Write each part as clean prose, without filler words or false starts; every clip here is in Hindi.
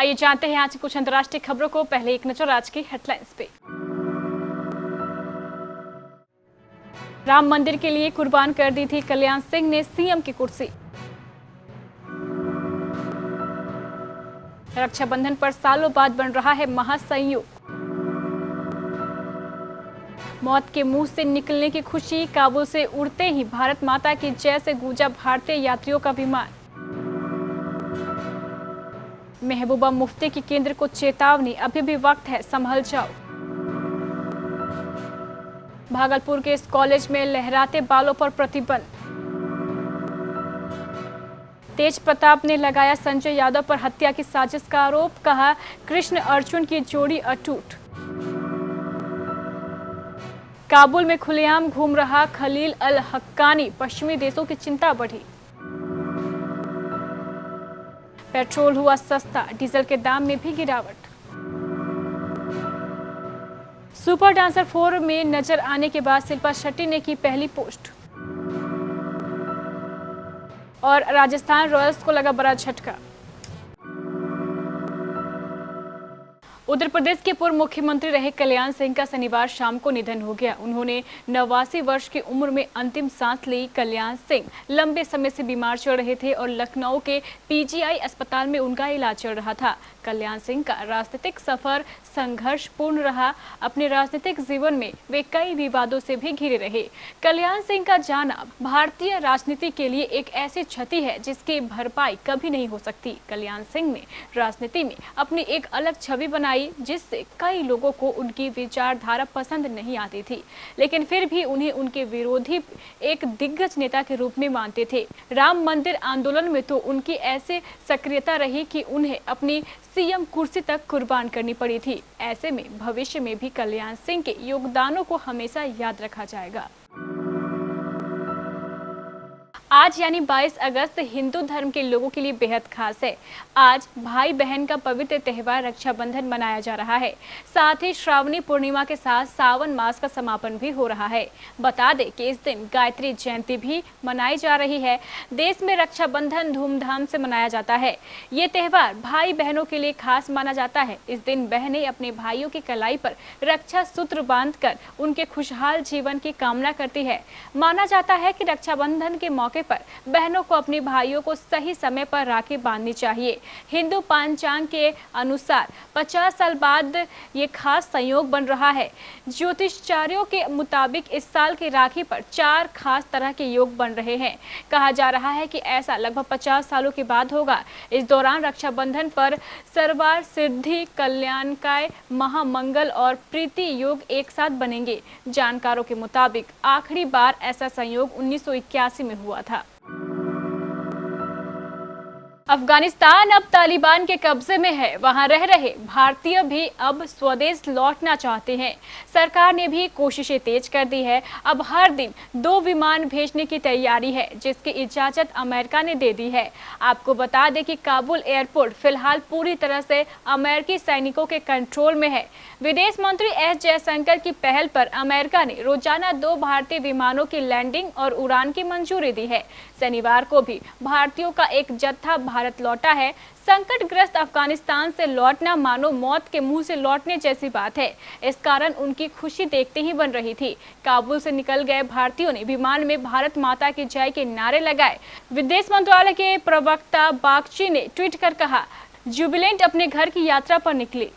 आइए जानते हैं आज कुछ अंतर्राष्ट्रीय खबरों को। पहले एक नजर आज की हेडलाइंस पे। राम मंदिर के लिए कुर्बान कर दी थी कल्याण सिंह ने सीएम की कुर्सी। रक्षाबंधन पर सालों बाद बन रहा है महासंयोग। मौत के मुंह से निकलने की खुशी, काबुल से उड़ते ही भारत माता की जय से गूंजा भारतीय यात्रियों का विमान। महबूबा मुफ्ती की केंद्र को चेतावनी, अभी भी वक्त है, संभल जाओ। भागलपुर के इस कॉलेज में लहराते बालों पर प्रतिबंध। तेज प्रताप ने लगाया संजय यादव पर हत्या की साजिश का आरोप, कहा कृष्ण अर्जुन की जोड़ी अटूट। काबुल में खुलेआम घूम रहा खलील अल हक्कानी, पश्चिमी देशों की चिंता बढ़ी। पेट्रोल हुआ सस्ता, डीजल के दाम में भी गिरावट। सुपर डांसर 4 में नजर आने के बाद शिल्पा शेट्टी ने की पहली पोस्ट। और राजस्थान रॉयल्स को लगा बड़ा झटका। उत्तर प्रदेश के पूर्व मुख्यमंत्री रहे कल्याण सिंह का शनिवार शाम को निधन हो गया। उन्होंने 89 वर्ष की उम्र में अंतिम सांस ली। कल्याण सिंह लंबे समय से बीमार चल रहे थे और लखनऊ के पीजीआई अस्पताल में उनका इलाज चल रहा था। कल्याण सिंह का राजनीतिक सफर संघर्षपूर्ण रहा। अपने राजनीतिक जीवन में वे कई विवादों से भी घिरे रहे। कल्याण सिंह का जाना भारतीय राजनीति के लिए एक ऐसी क्षति है जिसकी भरपाई कभी नहीं हो सकती। कल्याण सिंह ने राजनीति में अपनी एक अलग छवि बनाई, जिससे कई लोगों को उनकी विचारधारा पसंद नहीं आती थी, लेकिन फिर भी उन्हें उनके विरोधी एक दिग्गज नेता के रूप में मानते थे। राम मंदिर आंदोलन में तो उनकी ऐसे सक्रियता रही कि उन्हें अपनी सीएम कुर्सी तक कुर्बान करनी पड़ी थी। ऐसे में भविष्य में भी कल्याण सिंह के योगदानों को हमेशा याद रखा जाएगा। आज यानी 22 अगस्त हिंदू धर्म के लोगों के लिए बेहद खास है। आज भाई बहन का पवित्र त्योहार रक्षाबंधन मनाया जा रहा है। साथ ही श्रावणी पूर्णिमा के साथ सावन मास का समापन भी हो रहा है। बता दें कि इस दिन गायत्री जयंती भी मनाई जा रही है। देश में रक्षाबंधन धूमधाम से मनाया जाता है। ये त्योहार भाई बहनों के लिए खास माना जाता है। इस दिन बहनें अपने भाइयों की कलाई पर रक्षा सूत्र बांधकर उनके खुशहाल जीवन की कामना करती है। माना जाता है कि रक्षाबंधन के मौके पर बहनों को अपने भाइयों को सही समय पर राखी बांधनी चाहिए। हिंदू पंचांग के अनुसार 50 साल बाद ये खास संयोग बन रहा है। ज्योतिषाचार्यों के मुताबिक इस साल की राखी पर 4 खास तरह के योग बन रहे हैं। कहा जा रहा है कि ऐसा लगभग 50 सालों के बाद होगा। इस दौरान रक्षाबंधन पर सर्वार सिद्धि, कल्याणकाय, महामंगल और प्रीति योग एक साथ बनेंगे। जानकारों के मुताबिक आखिरी बार ऐसा संयोग 1981 में हुआ था। अफगानिस्तान अब तालिबान के कब्जे में है। वहां रह रहे भारतीय भी अब स्वदेश लौटना चाहते हैं। सरकार ने भी कोशिशें तेज कर दी है। अब हर दिन 2 विमान भेजने की तैयारी है, जिसकी इजाजत अमेरिका ने दे दी है। आपको बता दें कि काबुल एयरपोर्ट फिलहाल पूरी तरह से अमेरिकी सैनिकों के कंट्रोल में है। विदेश मंत्री एस जयशंकर की पहल पर अमेरिका ने रोजाना 2 भारतीय विमानों की लैंडिंग और उड़ान की मंजूरी दी है। शनिवार को भी भारतीयों का एक जत्था भारत लौटा है। संकटग्रस्त अफगानिस्तान से लौटना मानो मौत के मुंह से लौटने जैसी बात है। इस कारण उनकी खुशी देखते ही बन रही थी। काबुल से निकल गए भारतीयों ने विमान में भारत माता की जय के नारे लगाए। विदेश मंत्रालय के प्रवक्ता बागची ने ट्वीट कर कहा, जुबिलेंट अपने घर की यात्रा पर निकली।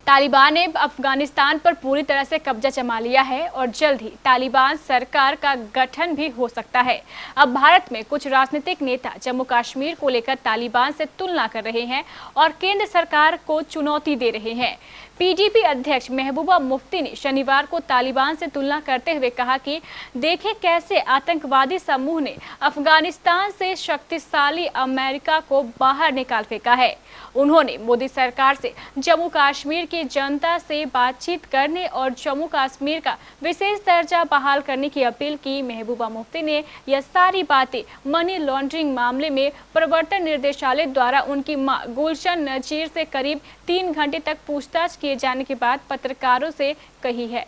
तालिबान ने अफगानिस्तान पर पूरी तरह से कब्जा जमा लिया है और जल्द ही तालिबान सरकार का गठन भी हो सकता है। अब भारत में कुछ राजनीतिक नेता जम्मू कश्मीर को लेकर तालिबान से तुलना कर रहे हैं और केंद्र सरकार को चुनौती दे रहे हैं। पीडीपी अध्यक्ष महबूबा मुफ्ती ने शनिवार को तालिबान से तुलना करते हुए कहा कि देखें कैसे आतंकवादी समूह ने अफगानिस्तान से शक्तिशाली अमेरिका को बाहर निकाल फेंका है। उन्होंने मोदी सरकार से जम्मू कश्मीर की जनता से बातचीत करने और जम्मू कश्मीर का विशेष दर्जा बहाल करने की अपील की। महबूबा मुफ्ती ने यह सारी बातें मनी लॉन्ड्रिंग मामले में प्रवर्तन निर्देशालय द्वारा उनकी मां गुलशन नजीर से करीब 3 घंटे तक पूछताछ किए जाने के बाद पत्रकारों से कही है।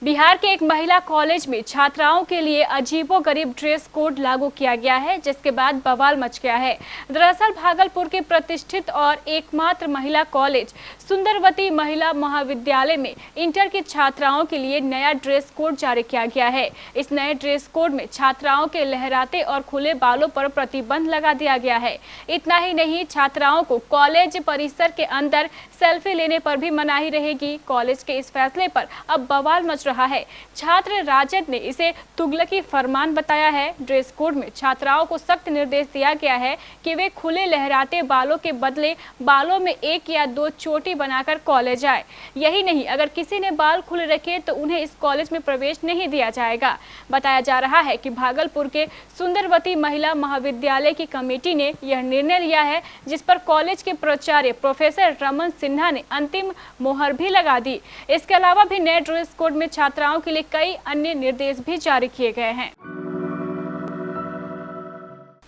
बिहार के एक महिला कॉलेज में छात्राओं के लिए अजीबोगरीब ड्रेस कोड लागू किया गया है, जिसके बाद बवाल मच गया है। दरअसल भागलपुर के प्रतिष्ठित और एकमात्र महिला कॉलेज सुंदरवती महिला महाविद्यालय में इंटर की छात्राओं के लिए नया ड्रेस कोड जारी किया गया है। इस नए ड्रेस कोड में छात्राओं के लहराते और खुले बालों पर प्रतिबंध लगा दिया गया है। इतना ही नहीं, छात्राओं को कॉलेज परिसर के अंदर सेल्फी लेने पर भी मनाही रहेगी। कॉलेज के इस फैसले पर अब बवाल मच रहा है। छात्र राजद ने इसे तुगलकी फरमान बताया है। ड्रेस कोड में छात्राओं को सख्त निर्देश दिया गया है कि वे खुले लहराते बालों के बदले बालों में 1 या 2 चोटी बनाकर कॉलेज आए। यही नहीं, अगर किसी ने बाल खुले रखे तो उन्हें इस कॉलेज में प्रवेश नहीं दिया जाएगा। बताया जा रहा है कि भागलपुर के सुंदरवती महिला महाविद्यालय की कमेटी ने यह निर्णय लिया है, जिस पर कॉलेज के प्राचार्य प्रोफेसर रमन सिन्हा ने अंतिम मोहर भी लगा दी। इसके अलावा भी नए ड्रेस कोड में छात्राओं के लिए कई अन्य निर्देश भी जारी किए गए हैं।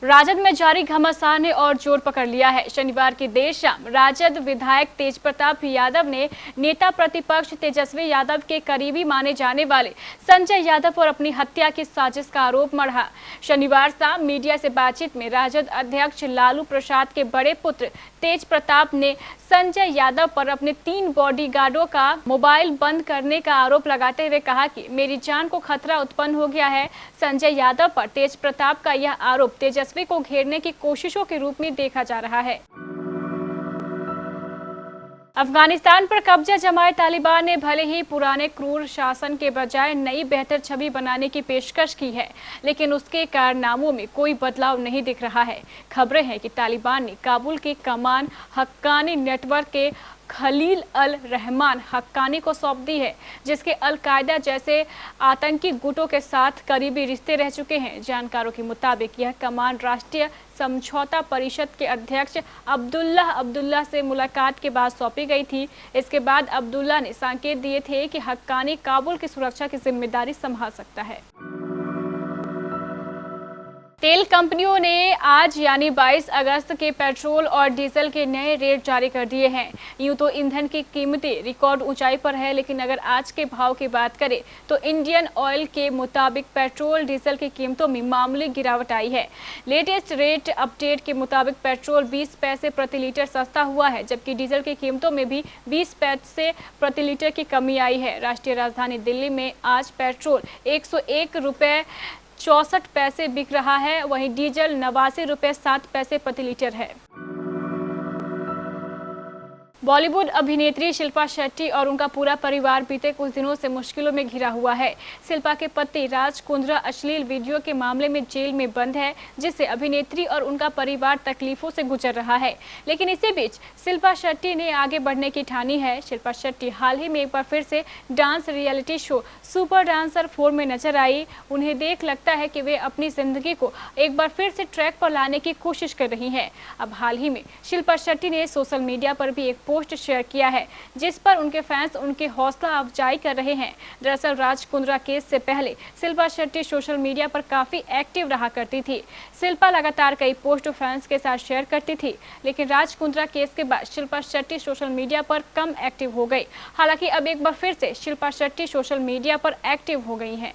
राजद में जारी घमासान ने और जोर पकड़ लिया है। शनिवार की देर शाम राजद विधायक तेजप्रताप यादव ने नेता प्रतिपक्ष तेजस्वी यादव के करीबी माने जाने वाले संजय यादव पर अपनी हत्या की साजिश का आरोप मढ़ा। शनिवार शाम मीडिया से बातचीत में राजद अध्यक्ष लालू प्रसाद के बड़े पुत्र तेजप्रताप ने संजय यादव पर अपने 3 बॉडीगार्डों का मोबाइल बंद करने का आरोप लगाते हुए कहा कि मेरी जान को खतरा उत्पन्न हो गया है। संजय यादव पर तेजप्रताप का यह आरोप तेजस्वी को घेरने की कोशिशों के रूप में देखा जा रहा है। अफगानिस्तान पर कब्जा जमाए तालिबान ने भले ही पुराने क्रूर शासन के बजाय नई बेहतर छवि बनाने की पेशकश की है, लेकिन उसके कारनामों में कोई बदलाव नहीं दिख रहा है। खबरें हैं कि तालिबान ने काबुल की कमान हक्कानी नेटवर्क के खलील अल रहमान हक्कानी को सौंप दी है, जिसके अल-कायदा जैसे आतंकी गुटों के साथ करीबी रिश्ते रह चुके हैं। जानकारों के मुताबिक यह कमान राष्ट्रीय समझौता परिषद के अध्यक्ष अब्दुल्ला से मुलाकात के बाद सौंपी गई थी। इसके बाद अब्दुल्ला ने संकेत दिए थे कि हक्कानी काबुल की सुरक्षा की जिम्मेदारी संभाल सकता है। तेल कंपनियों ने आज यानी 22 अगस्त के पेट्रोल और डीजल के नए रेट जारी कर दिए हैं। यूं तो ईंधन की कीमतें रिकॉर्ड ऊंचाई पर है, लेकिन अगर आज के भाव की बात करें तो इंडियन ऑयल के मुताबिक पेट्रोल डीजल की कीमतों में मामूली गिरावट आई है। लेटेस्ट रेट अपडेट के मुताबिक पेट्रोल 20 पैसे प्रति लीटर सस्ता हुआ है, जबकि डीजल की कीमतों में भी 20 पैसे प्रति लीटर की कमी आई है। राष्ट्रीय राजधानी दिल्ली में आज पेट्रोल 101 रुपये 64 पैसे बिक रहा है, वहीं डीजल 89 रुपये 7 पैसे प्रति लीटर है। बॉलीवुड अभिनेत्री शिल्पा शेट्टी और उनका पूरा परिवार बीते कुछ दिनों से मुश्किलों में घिरा हुआ है। शिल्पा के पति राज कुंद्रा अश्लील वीडियो के मामले में जेल में बंद है, जिससे अभिनेत्री और उनका परिवार तकलीफों से गुजर रहा है। लेकिन इसी बीच शिल्पा शेट्टी ने आगे बढ़ने की ठानी है। शिल्पा शेट्टी हाल ही में एक बार फिर से dance reality show super dancer 4 में नजर आई। उन्हें देख लगता है कि वे अपनी जिंदगी को एक बार फिर से ट्रैक पर लाने की कोशिश कर रही हैं। अब हाल ही में शिल्पा शेट्टी ने सोशल मीडिया पर भी एक पोस्ट शेयर किया है, जिस पर उनके फैंस उनकी हौसला अफजाई कर रहे हैं। दरअसल राज कुंद्रा केस से पहले शिल्पा शेट्टी सोशल मीडिया पर काफी एक्टिव रहा करती थी। शिल्पा लगातार कई पोस्ट फैंस के साथ शेयर करती थी, लेकिन राज कुंद्रा केस के बाद शिल्पा शेट्टी सोशल मीडिया पर कम एक्टिव हो गई। हालांकि अब एक बार फिर से शिल्पा शेट्टी सोशल मीडिया पर एक्टिव हो गई हैं।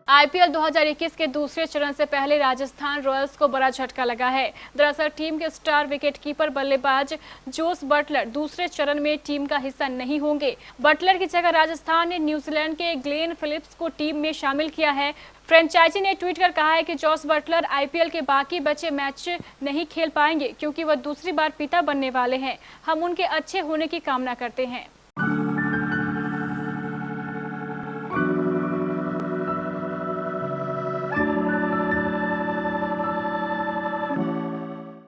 आईपीएल 2021 के दूसरे चरण से पहले राजस्थान रॉयल्स को बड़ा झटका लगा है। दरअसल टीम के स्टार विकेटकीपर बल्लेबाज जोस बटलर दूसरे चरण में टीम का हिस्सा नहीं होंगे। बटलर की जगह राजस्थान ने न्यूजीलैंड के ग्लेन फिलिप्स को टीम में शामिल किया है। फ्रेंचाइजी ने ट्वीट कर कहा है कि जोस बटलर आईपीएल के बाकी बचे मैच नहीं खेल पाएंगे, क्योंकि वह दूसरी बार पिता बनने वाले हैं। हम उनके अच्छे होने की कामना करते हैं।